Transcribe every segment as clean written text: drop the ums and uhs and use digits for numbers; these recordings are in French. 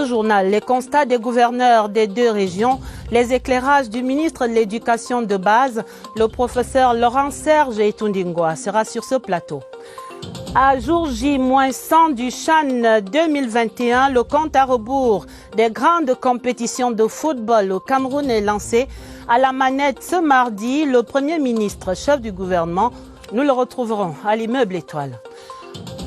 ce journal, les constats des gouverneurs des deux régions, les éclairages du ministre de l'Éducation de base, le professeur Laurent Serge Etundingwa sera sur ce plateau. À jour J-100 du CHAN 2021, le compte à rebours des grandes compétitions de football au Cameroun est lancé. À la manette ce mardi, le Premier ministre, chef du gouvernement, nous le retrouverons à l'immeuble Étoile.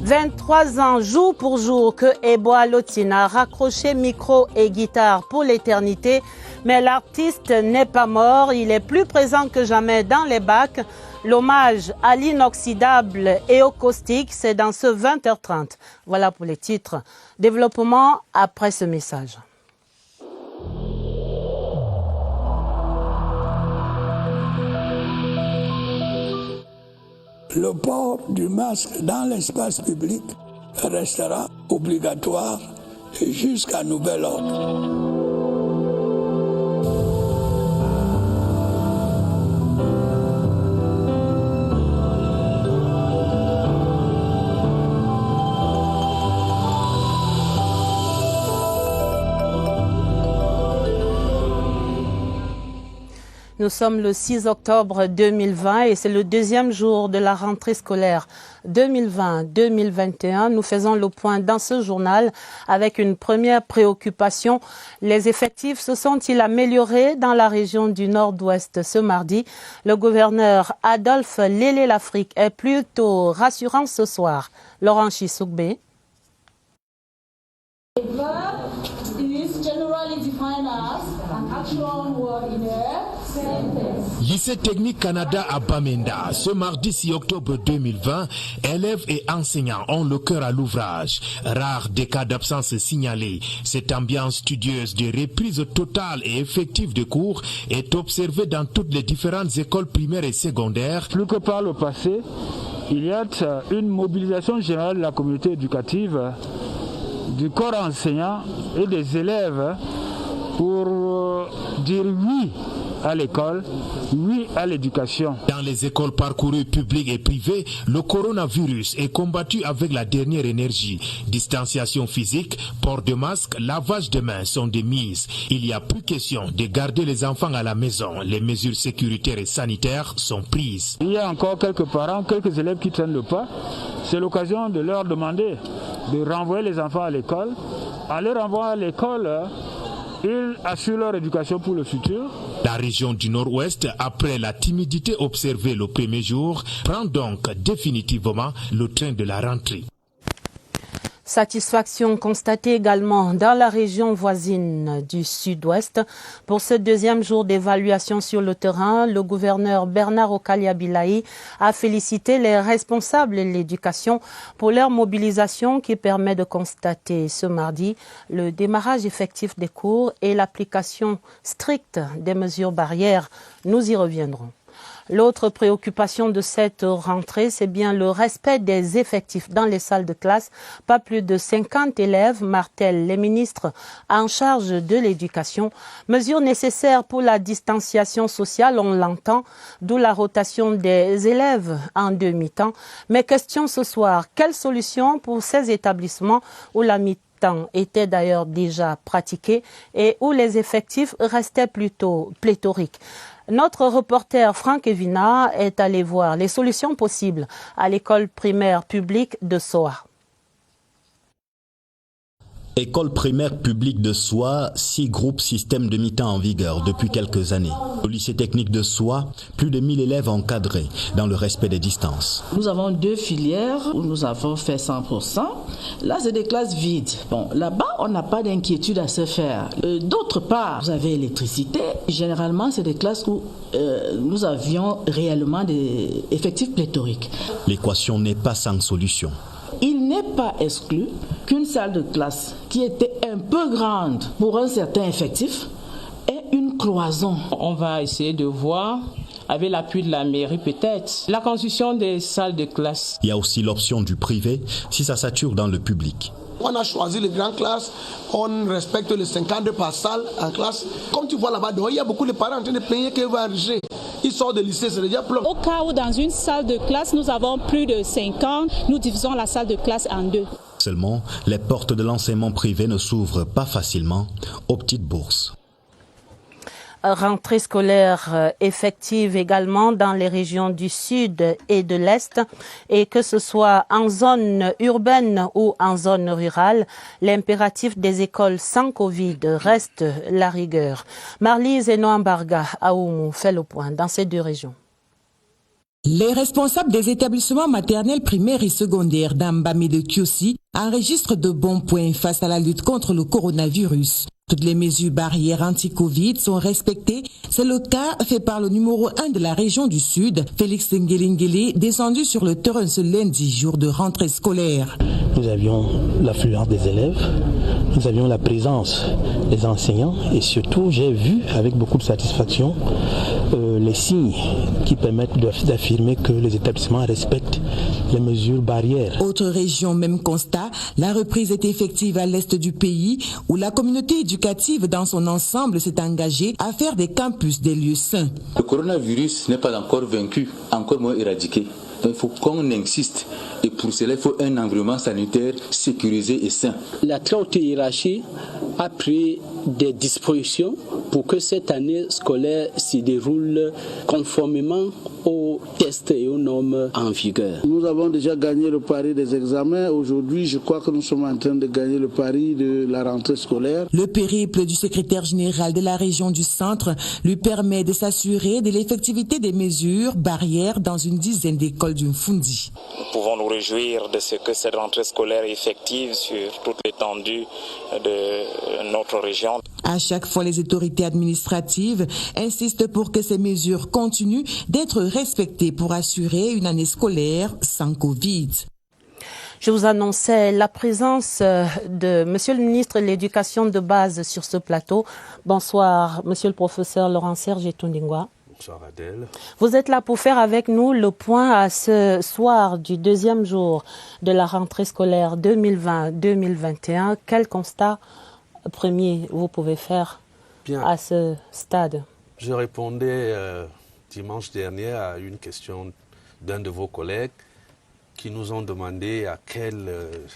23 ans jour pour jour que Eboa Lotina a raccroché micro et guitare pour l'éternité, mais l'artiste n'est pas mort, il est plus présent que jamais dans les bacs. L'hommage à l'inoxydable et au caustique, c'est dans ce 20h30. Voilà pour les titres. Développement après ce message. Le port du masque dans l'espace public restera obligatoire jusqu'à nouvel ordre. Nous sommes le 6 octobre 2020 et c'est le deuxième jour de la rentrée scolaire 2020-2021. Nous faisons le point dans ce journal avec une première préoccupation. Les effectifs se sont-ils améliorés dans la région du Nord-Ouest ce mardi? Le gouverneur Adolphe Lélé-Lafrique est plutôt rassurant ce soir. Laurent Chisoukbe. Lycée technique Canada à Bamenda, ce mardi 6 octobre 2020, élèves et enseignants ont le cœur à l'ouvrage. Rares des cas d'absence signalés. Cette ambiance studieuse de reprise totale et effective de cours est observée dans toutes les différentes écoles primaires et secondaires. Plus que par le passé, il y a une mobilisation générale de la communauté éducative, du corps enseignant et des élèves pour dire oui à l'école, oui à l'éducation. Dans les écoles parcourues publiques et privées, le coronavirus est combattu avec la dernière énergie. Distanciation physique, port de masque, lavage de mains sont des mises. Il n'y a plus question de garder les enfants à la maison. Les mesures sécuritaires et sanitaires sont prises. Il y a encore quelques parents, quelques élèves qui tiennent le pas. C'est l'occasion de leur demander de renvoyer les enfants à l'école. En les renvoyant à l'école, ils assurent leur éducation pour le futur. La région du Nord-Ouest, après la timidité observée le premier jour, prend donc définitivement le train de la rentrée. Satisfaction constatée également dans la région voisine du Sud-Ouest. Pour ce deuxième jour d'évaluation sur le terrain, le gouverneur Bernard Okalia-Bilaï a félicité les responsables de l'éducation pour leur mobilisation qui permet de constater ce mardi le démarrage effectif des cours et l'application stricte des mesures barrières. Nous y reviendrons. L'autre préoccupation de cette rentrée, c'est bien le respect des effectifs dans les salles de classe. Pas plus de 50 élèves, martèlent les ministres en charge de l'éducation. Mesure nécessaire pour la distanciation sociale, on l'entend, d'où la rotation des élèves en demi-temps. Mais question ce soir, quelle solution pour ces établissements où la mi-temps était d'ailleurs déjà pratiquée et où les effectifs restaient plutôt pléthoriques? Notre reporter Franck Evina est allé voir les solutions possibles à l'école primaire publique de Soa. École primaire publique de Soa, 6 groupes système de mi-temps en vigueur depuis quelques années. Au lycée technique de Soa, plus de 1000 élèves encadrés dans le respect des distances. Nous avons 2 filières où nous avons fait 100%. Là, c'est des classes vides. Bon, là-bas, on n'a pas d'inquiétude à se faire. D'autre part, vous avez l'électricité. Généralement, c'est des classes où nous avions réellement des effectifs pléthoriques. L'équation n'est pas sans solution. Il n'est pas exclu qu'une salle de classe qui était un peu grande pour un certain effectif ait une cloison. On va essayer de voir, avec l'appui de la mairie peut-être, la construction des salles de classe. Il y a aussi l'option du privé si ça sature dans le public. On a choisi les grandes classes, on respecte les 52 par salle en classe. Comme tu vois là-bas, il y a beaucoup de parents en train de plaindre qu'ils vont enregistrer. Ils sortent de lycée, c'est déjà plein. Au cas où dans une salle de classe, nous avons plus de 50, nous divisons la salle de classe en 2. seulement, les portes de l'enseignement privé ne s'ouvrent pas facilement aux petites bourses. Rentrée scolaire effective également dans les régions du sud et de l'est, et que ce soit en zone urbaine ou en zone rurale, l'impératif des écoles sans Covid reste la rigueur. Marlise Enoambarga Aoumou fait le point dans ces deux régions. Les responsables des établissements maternels primaires et secondaires d'Ambam et de Kiosi enregistrent de bons points face à la lutte contre le coronavirus. Toutes les mesures barrières anti-Covid sont respectées. C'est le cas fait par le numéro 1 de la région du Sud, Félix Ngelingele, descendu sur le terrain ce lundi, jour de rentrée scolaire. Nous avions l'affluence des élèves, nous avions la présence des enseignants et surtout, j'ai vu avec beaucoup de satisfaction les signes qui permettent d'affirmer que les établissements respectent les mesures barrières. Autre région, même constat, la reprise est effective à l'est du pays où la communauté éducative dans son ensemble s'est engagée à faire des campus des lieux sains. Le coronavirus n'est pas encore vaincu, encore moins éradiqué. Donc il faut qu'on insiste et pour cela il faut un environnement sanitaire sécurisé et sain. La très haute hiérarchie a pris des dispositions pour que cette année scolaire se déroule conformément aux tests et aux normes en vigueur. Nous avons déjà gagné le pari des examens. Aujourd'hui, je crois que nous sommes en train de gagner le pari de la rentrée scolaire. Le périple du secrétaire général de la région du Centre lui permet de s'assurer de l'effectivité des mesures barrières dans une dizaine d'écoles du Mfundi. Nous pouvons nous réjouir de ce que cette rentrée scolaire est effective sur toute l'étendue de notre région. À chaque fois, les autorités administratives insistent pour que ces mesures continuent d'être respectées pour assurer une année scolaire sans Covid. Je vous annonçais la présence de Monsieur le ministre de l'Éducation de base sur ce plateau. Bonsoir, Monsieur le professeur Laurent-Serge Tondingwa. Bonsoir Adèle. Vous êtes là pour faire avec nous le point à ce soir du deuxième jour de la rentrée scolaire 2020-2021. Quel constat premier vous pouvez faire à ce stade? Je répondais dimanche dernier à une question d'un de vos collègues qui nous ont demandé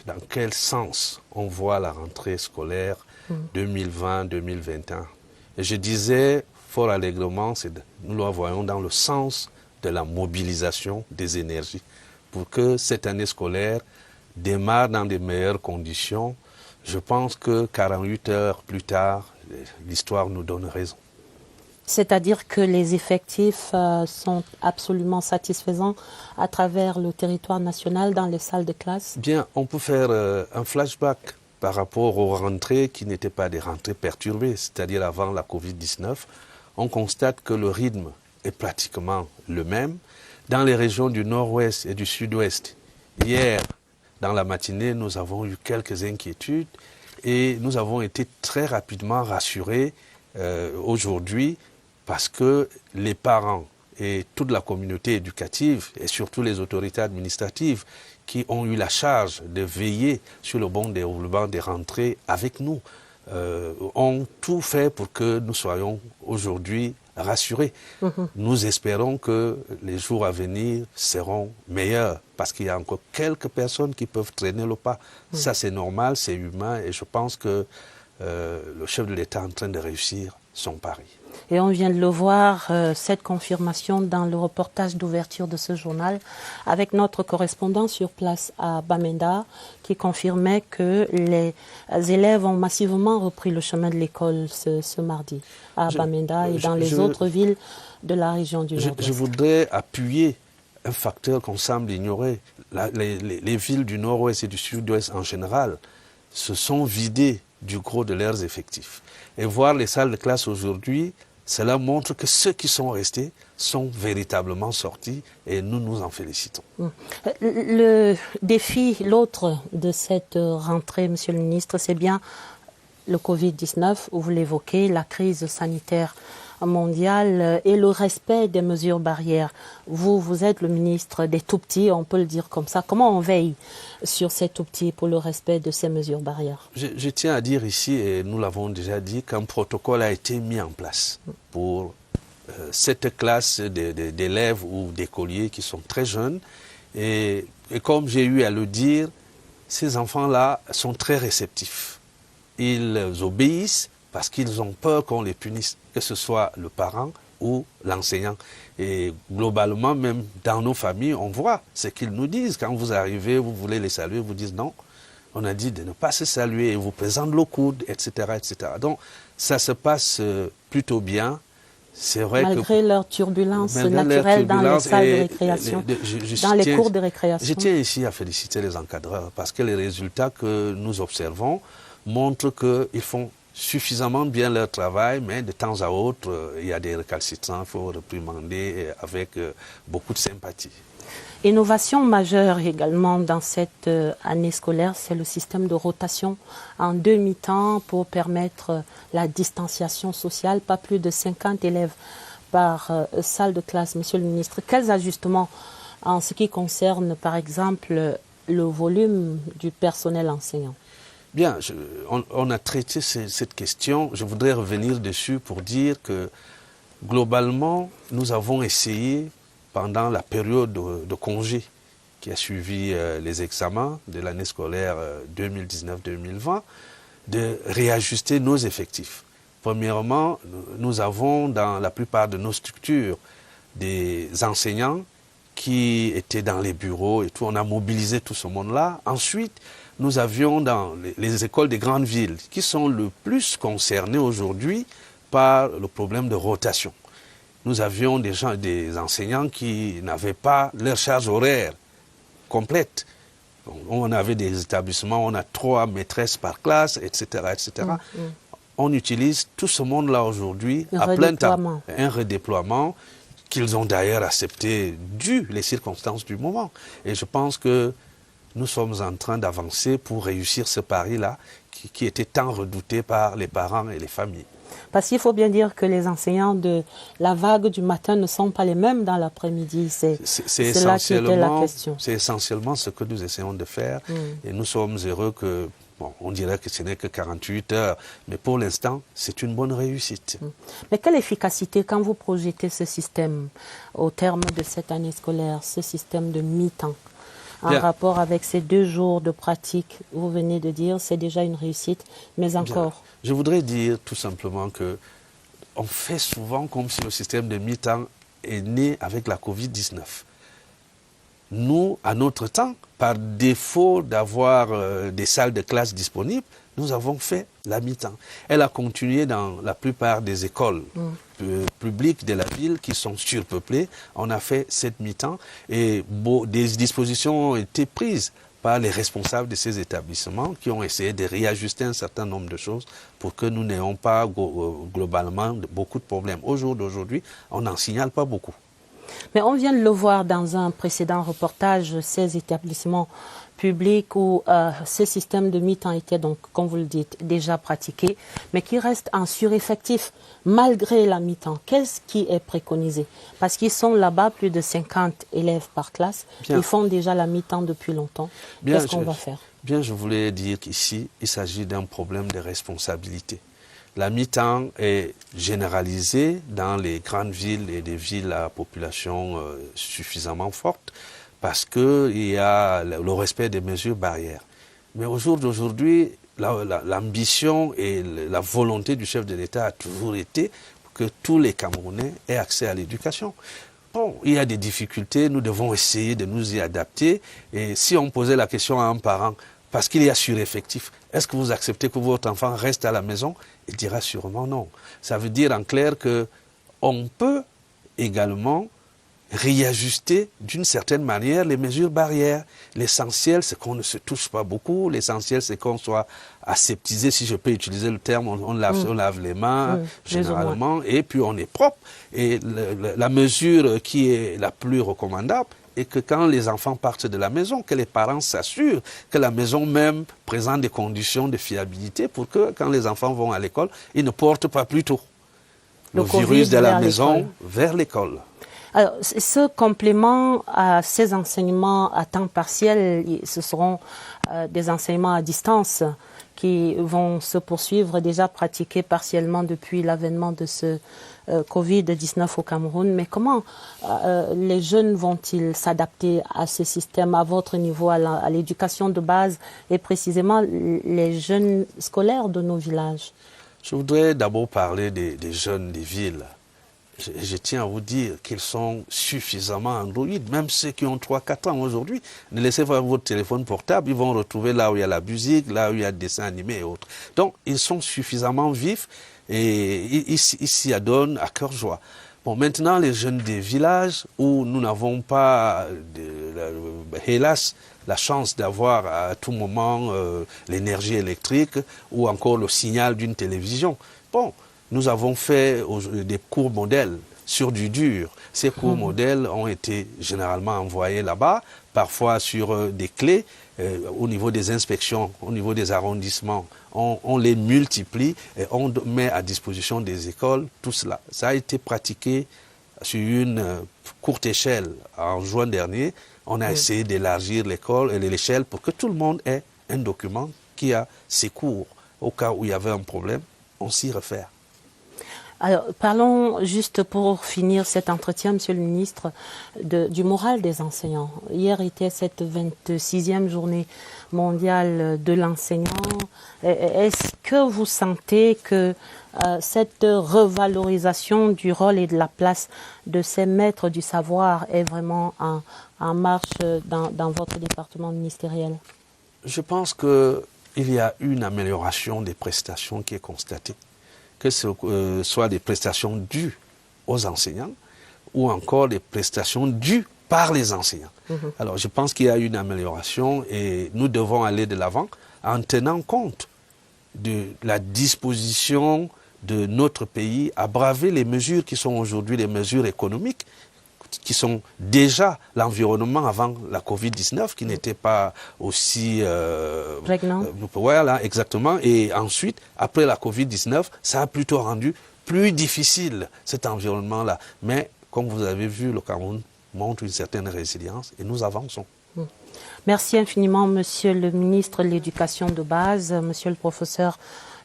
dans quel sens on voit la rentrée scolaire 2020-2021. Et je disais fort allègrement, nous la voyons dans le sens de la mobilisation des énergies pour que cette année scolaire démarre dans de meilleures conditions. Je pense que 48 heures plus tard, l'histoire nous donne raison. C'est-à-dire que les effectifs sont absolument satisfaisants à travers le territoire national dans les salles de classe? Bien, on peut faire un flashback par rapport aux rentrées qui n'étaient pas des rentrées perturbées, c'est-à-dire avant la Covid-19. On constate que le rythme est pratiquement le même. Dans les régions du nord-ouest et du sud-ouest, hier, dans la matinée, nous avons eu quelques inquiétudes et nous avons été très rapidement rassurés aujourd'hui parce que les parents et toute la communauté éducative et surtout les autorités administratives qui ont eu la charge de veiller sur le bon déroulement des rentrées avec nous ont tout fait pour que nous soyons aujourd'hui rassurés. Nous espérons que les jours à venir seront meilleurs parce qu'il y a encore quelques personnes qui peuvent traîner le pas. Ça, c'est normal, c'est humain et je pense que le chef de l'État est en train de réussir son pari. Et on vient de le voir, cette confirmation dans le reportage d'ouverture de ce journal avec notre correspondant sur place à Bamenda qui confirmait que les élèves ont massivement repris le chemin de l'école ce mardi à Bamenda et dans les autres villes de la région du Nord-Ouest. Je voudrais appuyer un facteur qu'on semble ignorer. Les villes du Nord-Ouest et du Sud-Ouest en général se sont vidées du gros de leurs effectifs. Et voir les salles de classe aujourd'hui, cela montre que ceux qui sont restés sont véritablement sortis et nous nous en félicitons. Le défi, l'autre de cette rentrée, Monsieur le ministre, c'est bien le Covid-19, vous l'évoquez, la crise sanitaire mondiale et le respect des mesures barrières. Vous êtes le ministre des tout-petits, on peut le dire comme ça. Comment on veille sur ces tout-petits pour le respect de ces mesures barrières? Je tiens à dire ici, et nous l'avons déjà dit, qu'un protocole a été mis en place pour cette classe d'élèves ou d'écoliers qui sont très jeunes. Et comme j'ai eu à le dire, ces enfants-là sont très réceptifs. Ils obéissent parce qu'ils ont peur qu'on les punisse, que ce soit le parent ou l'enseignant. Et globalement, même dans nos familles, on voit ce qu'ils nous disent. Quand vous arrivez, vous voulez les saluer, vous disent non. On a dit de ne pas se saluer, ils vous présentent le coude, etc., etc. Donc, ça se passe plutôt bien. C'est vrai malgré leur turbulence naturelle dans les salles de récréation, dans les cours de récréation. Je tiens ici à féliciter les encadreurs parce que les résultats que nous observons montrent qu'ils font suffisamment bien leur travail, mais de temps à autre, il y a des récalcitrants, il faut réprimander avec beaucoup de sympathie. Innovation majeure également dans cette année scolaire, c'est le système de rotation en demi-temps pour permettre la distanciation sociale, pas plus de 50 élèves par salle de classe. Monsieur le ministre, quels ajustements en ce qui concerne par exemple le volume du personnel enseignant? Bien, on a traité cette question. Je voudrais revenir dessus pour dire que globalement, nous avons essayé pendant la période de congé qui a suivi les examens de l'année scolaire 2019-2020, de réajuster nos effectifs. Premièrement, nous avons dans la plupart de nos structures des enseignants qui étaient dans les bureaux et tout. On a mobilisé tout ce monde-là. Ensuite, nous avions dans les écoles des grandes villes qui sont le plus concernées aujourd'hui par le problème de rotation. Nous avions des enseignants qui n'avaient pas leur charge horaire complète. On avait des établissements, on a 3 maîtresses par classe, etc., etc. On utilise tout ce monde-là aujourd'hui à plein temps. Un redéploiement qu'ils ont d'ailleurs accepté dû les circonstances du moment. Et je pense que nous sommes en train d'avancer pour réussir ce pari-là qui était tant redouté par les parents et les familles. Parce qu'il faut bien dire que les enseignants de la vague du matin ne sont pas les mêmes dans l'après-midi. C'est là qui était la question. C'est essentiellement ce que nous essayons de faire. Et nous sommes heureux que, bon, on dirait que ce n'est que 48 heures, mais pour l'instant, c'est une bonne réussite. Mais quelle efficacité quand vous projetez ce système au terme de cette année scolaire, ce système de mi-temps en rapport avec ces 2 jours de pratique, vous venez de dire, c'est déjà une réussite, mais encore. Je voudrais dire tout simplement que on fait souvent comme si le système de mi-temps est né avec la Covid-19. Nous, à notre temps, par défaut d'avoir des salles de classe disponibles, nous avons fait la mi-temps. Elle a continué dans la plupart des écoles publiques de la ville qui sont surpeuplées. On a fait cette mi-temps et des dispositions ont été prises par les responsables de ces établissements qui ont essayé de réajuster un certain nombre de choses pour que nous n'ayons pas globalement beaucoup de problèmes. Au jour d'aujourd'hui, on n'en signale pas beaucoup. Mais on vient de le voir dans un précédent reportage, ces établissements publics où ce système de mi-temps était donc, comme vous le dites, déjà pratiqué, mais qui reste en sureffectif malgré la mi-temps. Qu'est-ce qui est préconisé? Parce qu'ils sont là-bas, plus de 50 élèves par classe. Ils font déjà la mi-temps depuis longtemps. Qu'est-ce qu'on va faire? Bien, je voulais dire qu'ici, il s'agit d'un problème de responsabilité. La mi-temps est généralisée dans les grandes villes et des villes à population suffisamment forte parce qu'il y a le respect des mesures barrières. Mais au jour d'aujourd'hui, l'ambition et la volonté du chef de l'État a toujours été que tous les Camerounais aient accès à l'éducation. Bon, il y a des difficultés, nous devons essayer de nous y adapter. Et si on posait la question à un parent, parce qu'il y a sureffectif, est-ce que vous acceptez que votre enfant reste à la maison? Il dira sûrement non. Ça veut dire en clair qu'on peut également réajuster d'une certaine manière les mesures barrières. L'essentiel, c'est qu'on ne se touche pas beaucoup. L'essentiel, c'est qu'on soit aseptisé, si je peux utiliser le terme. On lave les mains, généralement, et puis on est propre. Et la mesure qui est la plus recommandable est que quand les enfants partent de la maison, que les parents s'assurent que la maison même présente des conditions de fiabilité pour que quand les enfants vont à l'école, ils ne portent pas plutôt le virus de la maison vers l'école. Alors, ce complément à ces enseignements à temps partiel, ce seront des enseignements à distance qui vont se poursuivre, déjà pratiqués partiellement depuis l'avènement de ce Covid-19 au Cameroun. Mais comment les jeunes vont-ils s'adapter à ce système, à votre niveau, à l'éducation de base et précisément les jeunes scolaires de nos villages? Je voudrais d'abord parler des jeunes des villes. Je tiens à vous dire qu'ils sont suffisamment androïdes, même ceux qui ont 3-4 ans aujourd'hui. Ne laissez pas votre téléphone portable, ils vont retrouver là où il y a la musique, là où il y a des dessins animés et autres. Donc, ils sont suffisamment vifs et ils s'y adonnent à cœur joie. Bon, maintenant, les jeunes des villages où nous n'avons pas, hélas, la chance d'avoir à tout moment l'énergie électrique ou encore le signal d'une télévision. Bon, nous avons fait des cours modèles sur du dur. Ces cours modèles ont été généralement envoyés là-bas, parfois sur des clés au niveau des inspections, au niveau des arrondissements. On les multiplie et on met à disposition des écoles tout cela. Ça a été pratiqué sur une courte échelle en juin dernier. On a essayé d'élargir l'école et l'échelle pour que tout le monde ait un document qui a ses cours. Au cas où il y avait un problème, on s'y réfère. Alors, parlons juste pour finir cet entretien, Monsieur le ministre, du moral des enseignants. Hier était cette 26e journée mondiale de l'enseignant. Est-ce que vous sentez que cette revalorisation du rôle et de la place de ces maîtres du savoir est vraiment en marche dans votre département ministériel? Je pense qu'il y a une amélioration des prestations qui est constatée. Que ce soit des prestations dues aux enseignants ou encore des prestations dues par les enseignants. Alors, je pense qu'il y a une amélioration et nous devons aller de l'avant en tenant compte de la disposition de notre pays à braver les mesures qui sont aujourd'hui les mesures économiques, qui sont déjà l'environnement avant la Covid-19, qui n'était pas aussi... prégnant. Voilà, exactement. Et ensuite, après la Covid-19, ça a plutôt rendu plus difficile cet environnement-là. Mais, comme vous avez vu, le Cameroun montre une certaine résilience et nous avançons. Merci infiniment, Monsieur le ministre de l'Éducation de base, Monsieur le professeur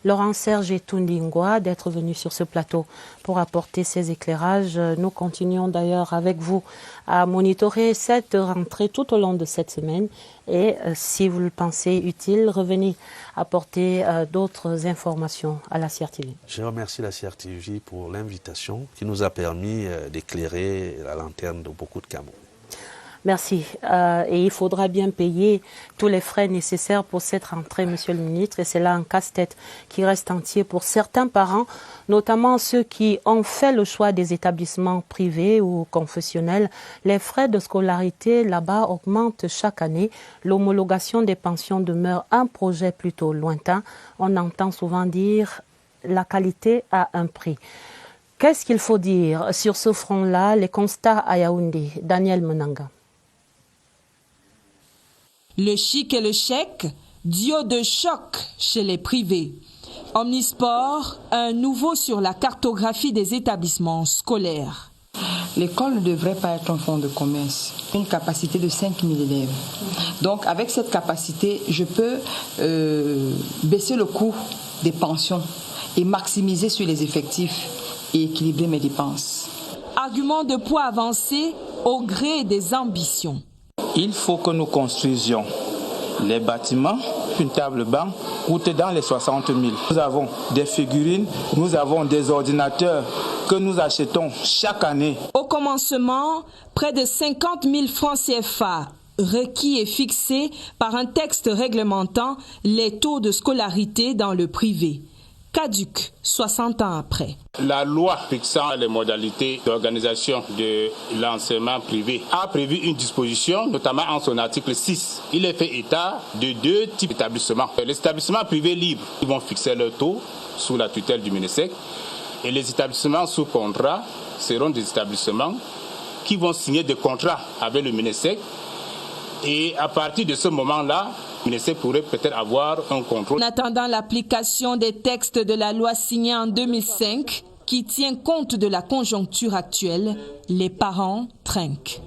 Laurent-Serge Etundingwa, d'être venu sur ce plateau pour apporter ces éclairages. Nous continuons d'ailleurs avec vous à monitorer cette rentrée tout au long de cette semaine et si vous le pensez utile, revenez apporter d'autres informations à la CRTV. Je remercie la CRTV pour l'invitation qui nous a permis d'éclairer la lanterne de beaucoup de Cameroun. Merci. Et il faudra bien payer tous les frais nécessaires pour cette rentrée, Monsieur le ministre. Et c'est là un casse-tête qui reste entier pour certains parents, notamment ceux qui ont fait le choix des établissements privés ou confessionnels. Les frais de scolarité là-bas augmentent chaque année. L'homologation des pensions demeure un projet plutôt lointain. On entend souvent dire la qualité a un prix. Qu'est-ce qu'il faut dire sur ce front-là? Les constats à Yaoundé. Daniel Menanga. Le chic et le chèque, duo de choc chez les privés. Omnisport, un nouveau sur la cartographie des établissements scolaires. L'école ne devrait pas être un fonds de commerce, une capacité de 5000 élèves. Donc avec cette capacité, je peux baisser le coût des pensions et maximiser sur les effectifs et équilibrer mes dépenses. Argument de poids avancé au gré des ambitions. Il faut que nous construisions les bâtiments. Une table banc coûte dans les 60 000. Nous avons des figurines, nous avons des ordinateurs que nous achetons chaque année. Au commencement, près de 50 000 francs CFA requis et fixés par un texte réglementant les taux de scolarité dans le privé. Caduc, 60 ans après. La loi fixant les modalités d'organisation de l'enseignement privé a prévu une disposition, notamment en son article 6. Il est fait état de 2 types d'établissements. Les établissements privés libres, ils vont fixer leur taux sous la tutelle du MINESEC. Et les établissements sous contrat seront des établissements qui vont signer des contrats avec le MINESEC. Et à partir de ce moment-là, le MINESEC pourrait peut-être avoir un contrôle. En attendant l'application des textes de la loi signée en 2005, qui tient compte de la conjoncture actuelle, les parents trinquent.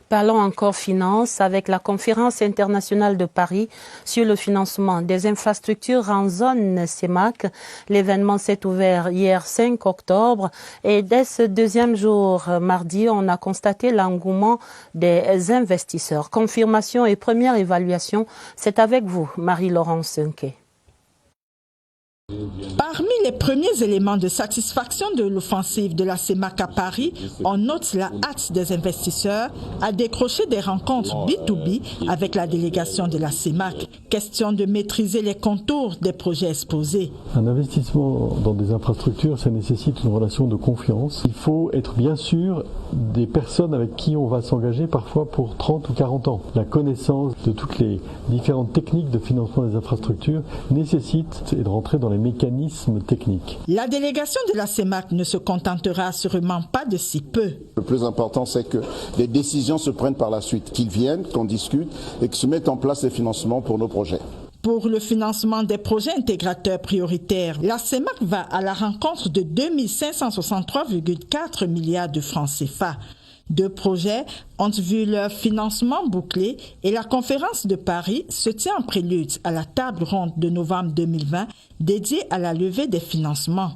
Parlons encore finances avec la conférence internationale de Paris sur le financement des infrastructures en zone CEMAC. L'événement s'est ouvert hier 5 octobre et dès ce deuxième jour, mardi, on a constaté l'engouement des investisseurs. Confirmation et première évaluation, c'est avec vous, Marie-Laurence Sunke. Parmi les premiers éléments de satisfaction de l'offensive de la CEMAC à Paris, on note la hâte des investisseurs à décrocher des rencontres B2B avec la délégation de la CEMAC. Question de maîtriser les contours des projets exposés. Un investissement dans des infrastructures, ça nécessite une relation de confiance. Il faut être bien sûr des personnes avec qui on va s'engager parfois pour 30 ou 40 ans. La connaissance de toutes les différentes techniques de financement des infrastructures nécessite de rentrer dans les mécanismes techniques. La délégation de la CEMAC ne se contentera assurément pas de si peu. Le plus important, c'est que les décisions se prennent par la suite, qu'ils viennent, qu'on discute et que se mettent en place les financements pour nos projets. Pour le financement des projets intégrateurs prioritaires, la CEMAC va à la rencontre de 2563,4 milliards de francs CFA. 2 projets ont vu leur financement bouclé et la conférence de Paris se tient en prélude à la table ronde de novembre 2020 dédiée à la levée des financements.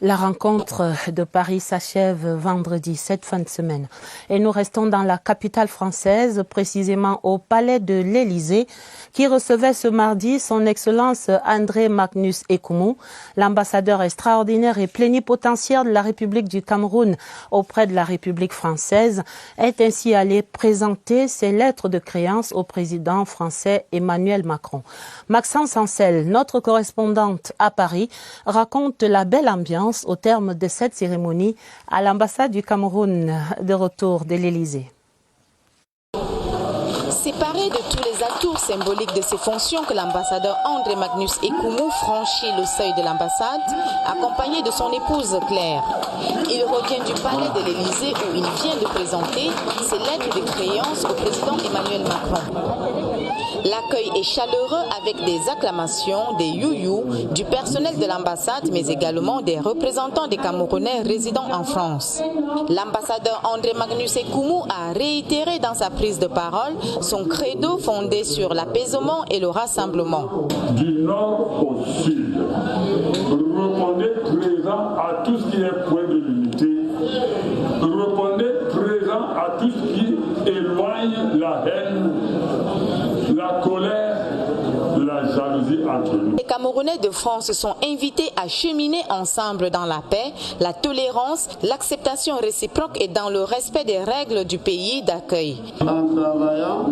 La rencontre de Paris s'achève vendredi, cette fin de semaine. Et nous restons dans la capitale française, précisément au Palais de l'Élysée, qui recevait ce mardi son Excellence André Magnus Ekumu, l'ambassadeur extraordinaire et plénipotentiaire de la République du Cameroun auprès de la République française, est ainsi allé présenter ses lettres de créance au président français Emmanuel Macron. Maxence Ancel, notre correspondante à Paris, raconte la belle ambiance au terme de cette cérémonie à l'ambassade du Cameroun de retour de l'Élysée. Séparé de tous les atours symboliques de ses fonctions que l'ambassadeur André Magnus Ekumu franchit le seuil de l'ambassade, accompagné de son épouse Claire. Il revient du palais de l'Élysée où il vient de présenter ses lettres de créance au président Emmanuel Macron. L'accueil est chaleureux avec des acclamations, des you-you, du personnel de l'ambassade, mais également des représentants des Camerounais résidant en France. L'ambassadeur André Magnus Ekumu a réitéré dans sa prise de parole son credo fondé sur l'apaisement et le rassemblement. Du nord au sud, répondez présent à tout ce qui est point de l'unité, répondez présent à tout ce qui éloigne la haine, la colère, la jalousie entre nous. Les Camerounais de France sont invités à cheminer ensemble dans la paix, la tolérance, l'acceptation réciproque et dans le respect des règles du pays d'accueil. En travaillant,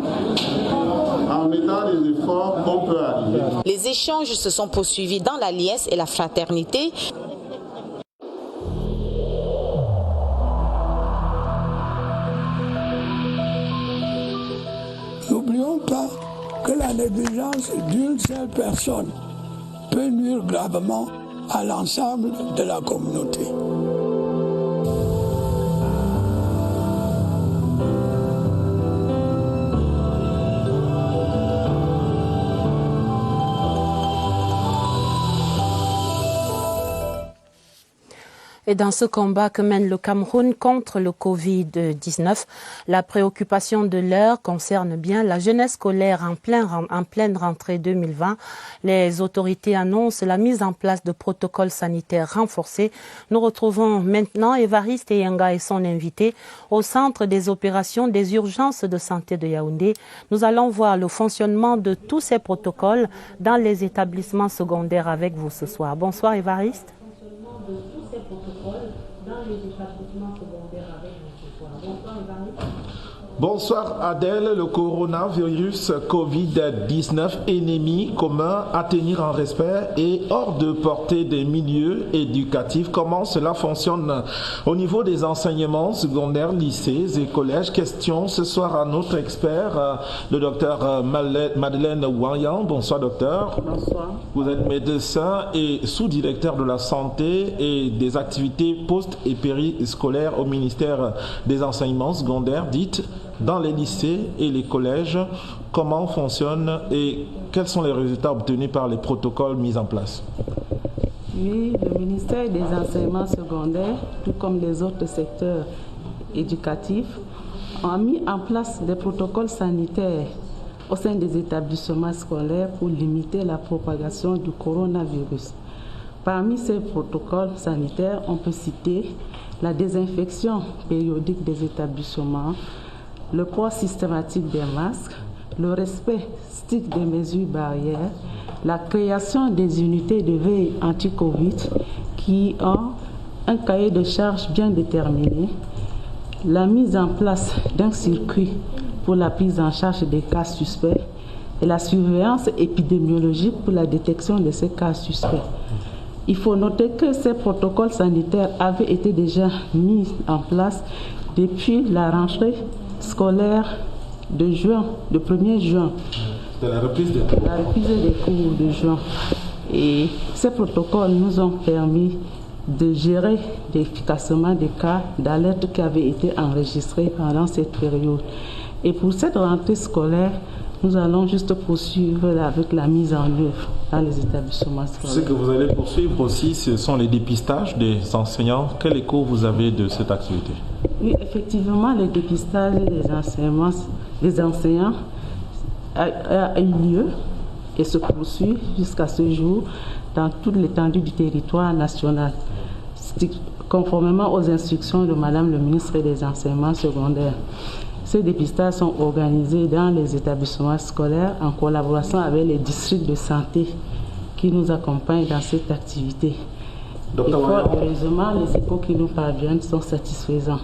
en mettant les efforts, on peut arriver. Les échanges se sont poursuivis dans la liesse et la fraternité. N'oublions pas que la négligence d'une seule personne peut nuire gravement à l'ensemble de la communauté. Et dans ce combat que mène le Cameroun contre le Covid-19, la préoccupation de l'heure concerne bien la jeunesse scolaire en pleine rentrée 2020. Les autorités annoncent la mise en place de protocoles sanitaires renforcés. Nous retrouvons maintenant Évariste Eyenga et son invité au centre des opérations des urgences de santé de Yaoundé. Nous allons voir le fonctionnement de tous ces protocoles dans les établissements secondaires avec vous ce soir. Bonsoir Évariste. De tous ces protocoles dans les établissements secondaires avec nous ce soir. Bonsoir Évariste. Bonsoir Adèle, le coronavirus Covid-19, ennemi commun à tenir en respect et hors de portée des milieux éducatifs. Comment cela fonctionne au niveau des enseignements secondaires, lycées et collèges? Question ce soir à notre expert, le docteur Madeleine Ouanyan. Bonsoir docteur. Bonsoir. Vous êtes médecin et sous-directeur de la santé et des activités post- et périscolaires au ministère des enseignements secondaires, dites dans les lycées et les collèges. Comment fonctionne et quels sont les résultats obtenus par les protocoles mis en place? Oui, le ministère des enseignements secondaires, tout comme les autres secteurs éducatifs, ont mis en place des protocoles sanitaires au sein des établissements scolaires pour limiter la propagation du coronavirus. Parmi ces protocoles sanitaires, on peut citer la désinfection périodique des établissements, le port systématique des masques, le respect strict des mesures barrières, la création des unités de veille anti-Covid qui ont un cahier de charges bien déterminé, la mise en place d'un circuit pour la prise en charge des cas suspects et la surveillance épidémiologique pour la détection de ces cas suspects. Il faut noter que ces protocoles sanitaires avaient été déjà mis en place depuis la rentrée scolaire de juin, le 1er juin. De la reprise des cours. La reprise des cours de juin. Et ces protocoles nous ont permis de gérer efficacement des cas d'alerte qui avaient été enregistrés pendant cette période. Et pour cette rentrée scolaire, nous allons juste poursuivre avec la mise en œuvre dans les établissements scolaires. Ce que vous allez poursuivre aussi, ce sont les dépistages des enseignants. Quel écho vous avez de cette activité? Oui, effectivement, le dépistage des enseignants a eu lieu et se poursuit jusqu'à ce jour dans toute l'étendue du territoire national, conformément aux instructions de Madame le ministre des Enseignements secondaires. Ces dépistages sont organisés dans les établissements scolaires en collaboration avec les districts de santé qui nous accompagnent dans cette activité. Heureusement, les échos qui nous parviennent sont satisfaisants.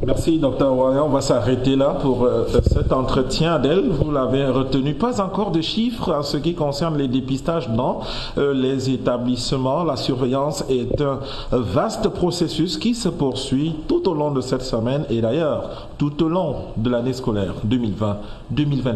Merci, Dr Ouaya. On va s'arrêter là pour cet entretien. Adèle, vous l'avez retenu. Pas encore de chiffres en ce qui concerne les dépistages dans les établissements. La surveillance est un vaste processus qui se poursuit tout au long de cette semaine et d'ailleurs tout au long de l'année scolaire 2020-2021.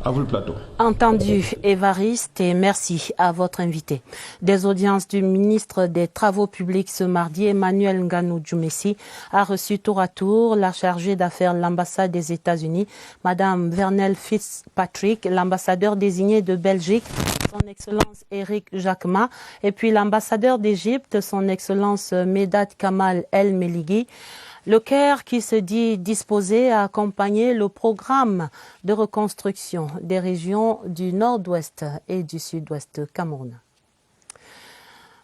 À vous le plateau. Entendu, Évariste, et merci à votre invité. Des audiences du ministre des Travaux publics ce mardi, Emmanuel Nganou-Djoumessi, a reçu tour à tour la chargée d'affaires de l'ambassade des États-Unis, Madame Vernelle Fitzpatrick, l'ambassadeur désigné de Belgique, son Excellence Eric Jacquemat, et puis l'ambassadeur d'Égypte, son Excellence Medat Kamal El Meligui. Le Caire qui se dit disposé à accompagner le programme de reconstruction des régions du nord-ouest et du sud-ouest Cameroun.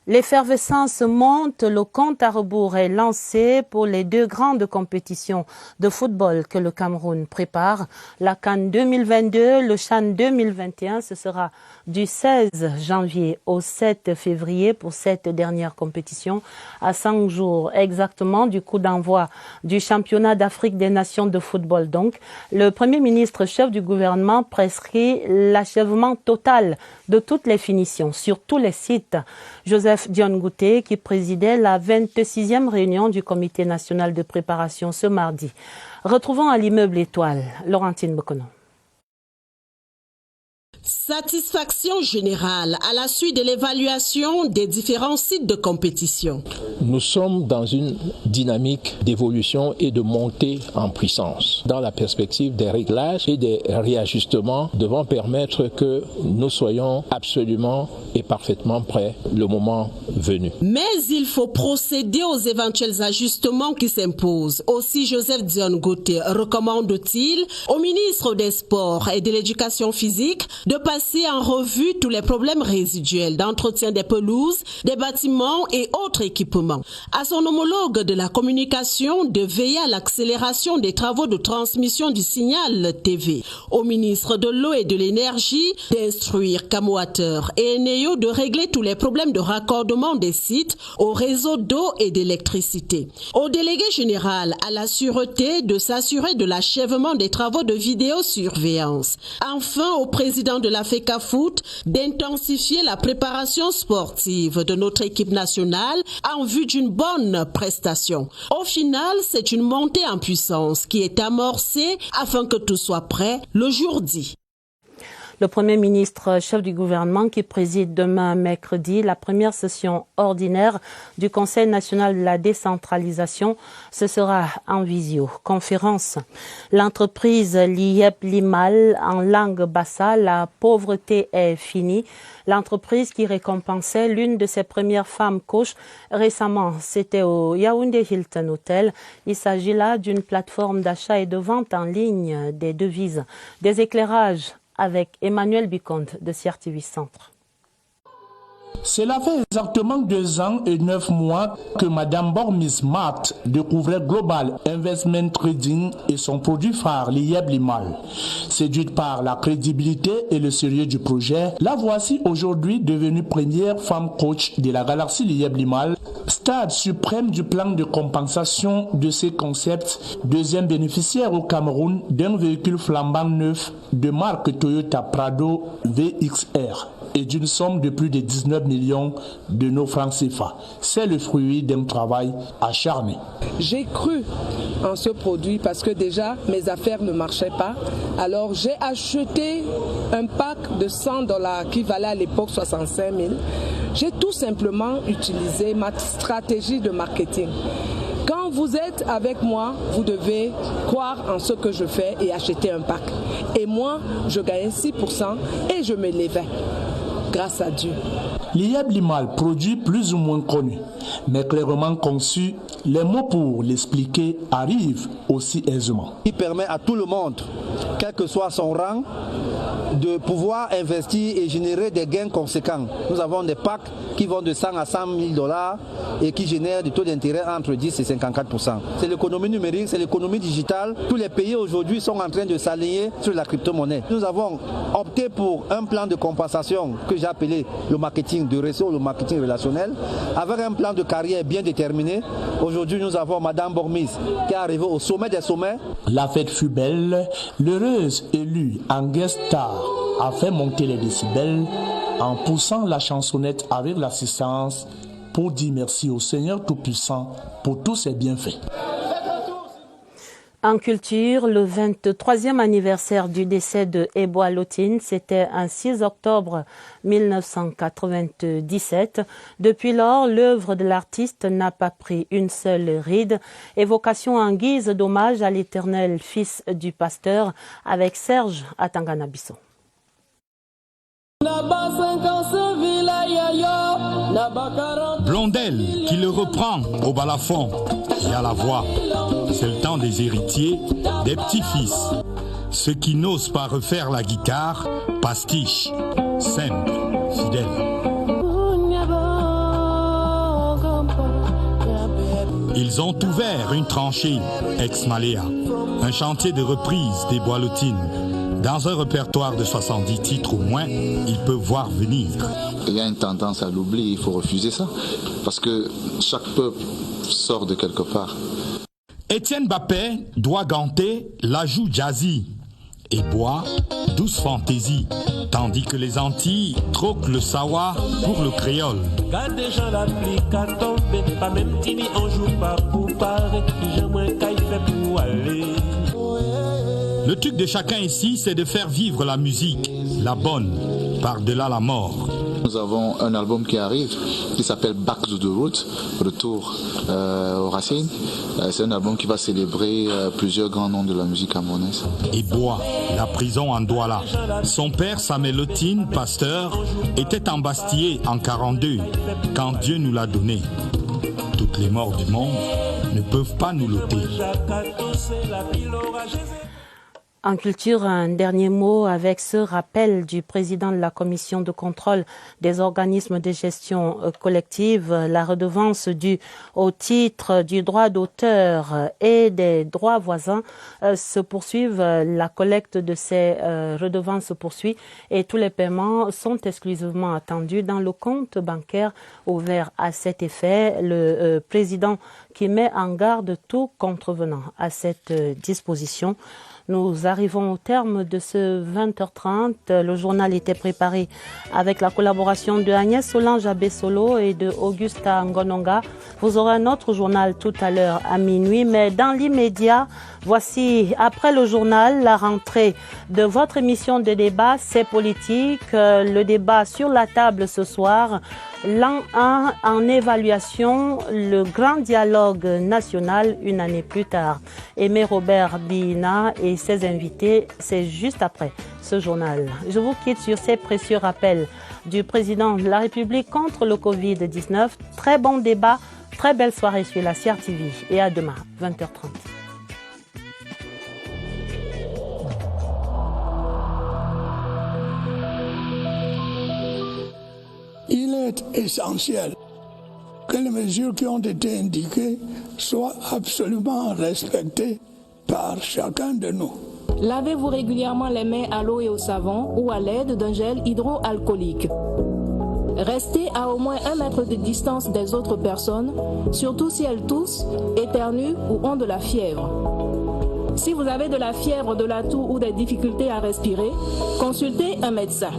L'effervescence monte, le compte à rebours est lancé pour les deux grandes compétitions de football que le Cameroun prépare. La CAN 2022, le CHAN 2021, ce sera du 16 janvier au 7 février pour cette dernière compétition, à 5 jours exactement du coup d'envoi du championnat d'Afrique des nations de football. Donc, le Premier ministre chef du gouvernement prescrit l'achèvement total de toutes les finitions sur tous les sites. Joseph Dion Gouté, qui présidait la 26e réunion du Comité national de préparation ce mardi. Retrouvons à l'immeuble Étoile, Laurentine Bokono. Satisfaction générale à la suite de l'évaluation des différents sites de compétition. Nous sommes dans une dynamique d'évolution et de montée en puissance. Dans la perspective des réglages et des réajustements devant permettre que nous soyons absolument et parfaitement prêts le moment venu. Mais il faut procéder aux éventuels ajustements qui s'imposent. Aussi, Joseph Dion Gouté recommande-t-il au ministre des Sports et de l'Éducation physique de passer en revue tous les problèmes résiduels d'entretien des pelouses, des bâtiments et autres équipements. À son homologue de la communication de veiller à l'accélération des travaux de transmission du signal TV. Au ministre de l'eau et de l'énergie d'instruire Camwater et Eneo de régler tous les problèmes de raccordement des sites au réseau d'eau et d'électricité. Au délégué général à la sûreté de s'assurer de l'achèvement des travaux de vidéosurveillance. Enfin, au président de la FECAFOOT d'intensifier la préparation sportive de notre équipe nationale en vue d'une bonne prestation. Au final, c'est une montée en puissance qui est amorcée afin que tout soit prêt le jour dit. Le Premier ministre, chef du gouvernement, qui préside demain mercredi la première session ordinaire du Conseil national de la décentralisation, ce sera en visioconférence. L'entreprise Lieb Limal, en langue bassa, la pauvreté est finie. L'entreprise qui récompensait l'une de ses premières femmes coach récemment, c'était au Yaoundé Hilton Hotel. Il s'agit là d'une plateforme d'achat et de vente en ligne des devises. Des éclairages avec Emmanuel Biconde de CRTV Centre. Cela fait exactement 2 ans et 9 mois que Mme Bormis Mart découvrait Global Investment Trading et son produit phare, Lieb Limal. Séduite par la crédibilité et le sérieux du projet, la voici aujourd'hui devenue première femme coach de la galaxie Lieb Limal, stade suprême du plan de compensation de ces concepts, deuxième bénéficiaire au Cameroun d'un véhicule flambant neuf de marque Toyota Prado VXR. Et d'une somme de plus de 19 millions de nos francs CFA. C'est le fruit d'un travail acharné. J'ai cru en ce produit parce que déjà mes affaires ne marchaient pas. Alors j'ai acheté un pack de $100 qui valait à l'époque 65 000. J'ai tout simplement utilisé ma stratégie de marketing. Quand vous êtes avec moi, vous devez croire en ce que je fais et acheter un pack. Et moi, je gagnais 6% et je me levais. Grâce à Dieu. Lieb Limal, produit plus ou moins connu, mais clairement conçu, les mots pour l'expliquer arrivent aussi aisément. Il permet à tout le monde, quel que soit son rang, de pouvoir investir et générer des gains conséquents. Nous avons des packs qui vont de 100 à 100 000 $ et qui génèrent des taux d'intérêt entre 10 et 54%. C'est l'économie numérique, c'est l'économie digitale. Tous les pays aujourd'hui sont en train de s'aligner sur la crypto-monnaie. Nous avons opté pour un plan de compensation que j'ai appelé le marketing de réseau, le marketing relationnel, avec un plan de carrière bien déterminé. Aujourd'hui, nous avons Mme Bormis qui est arrivée au sommet des sommets. La fête fut belle, l'heureuse élue en guest star a fait monter les décibels en poussant la chansonnette avec l'assistance pour dire merci au Seigneur Tout-Puissant pour tous ses bienfaits. En culture, le 23e anniversaire du décès de Eboa Lotine, c'était un 6 octobre 1997. Depuis lors, l'œuvre de l'artiste n'a pas pris une seule ride. Évocation en guise d'hommage à l'éternel fils du pasteur avec Serge Atangana-Bisson. Blondel qui le reprend au balafon et à la voix. C'est le temps des héritiers, des petits-fils. Ceux qui n'osent pas refaire la guitare, pastiche, simple, fidèle. Ils ont ouvert une tranchée, ex-Maléa, un chantier de reprise des Bois Lotines. Dans un répertoire de 70 titres au moins, ils peuvent voir venir. Il y a une tendance à l'oubli, il faut refuser ça, parce que chaque peuple sort de quelque part. Étienne Bappé doit ganter l'ajout jazzy et Bois douce fantaisie, tandis que les Antilles troquent le sawa pour le créole. Le truc de chacun ici, c'est de faire vivre la musique, la bonne, par-delà la mort. Nous avons un album qui arrive, qui s'appelle Back to the Roots, Retour aux racines. C'est un album qui va célébrer plusieurs grands noms de la musique camerounaise. Et Bois, la prison en Douala. Son père, Samuel Lotine, pasteur, était embastillé en 42, quand Dieu nous l'a donné. Toutes les morts du monde ne peuvent pas nous l'ôter. En culture, un dernier mot avec ce rappel du président de la commission de contrôle des organismes de gestion collective. La redevance due au titre du droit d'auteur et des droits voisins se poursuivent. La collecte de ces redevances se poursuit et tous les paiements sont exclusivement attendus dans le compte bancaire ouvert à cet effet. Le président qui met en garde tout contrevenant à cette disposition. Nous arrivons au terme de ce 20h30. Le journal était préparé avec la collaboration de Agnès Solange Abessolo et de Augusta Ngononga. Vous aurez un autre journal tout à l'heure à minuit, mais dans l'immédiat, voici, après le journal, la rentrée de votre émission de débat, C'est politique. Le débat sur la table ce soir, l'an 1 en évaluation, le grand dialogue national une année plus tard. Aimé Robert Bina et ses invités, c'est juste après ce journal. Je vous quitte sur ces précieux rappels du président de la République contre le Covid-19. Très bon débat, très belle soirée sur la CRTV et à demain, 20h30. Il est essentiel que les mesures qui ont été indiquées soient absolument respectées par chacun de nous. Lavez-vous régulièrement les mains à l'eau et au savon ou à l'aide d'un gel hydroalcoolique. Restez à au moins 1 mètre de distance des autres personnes, surtout si elles toussent, éternuent ou ont de la fièvre. Si vous avez de la fièvre, de la toux ou des difficultés à respirer, consultez un médecin.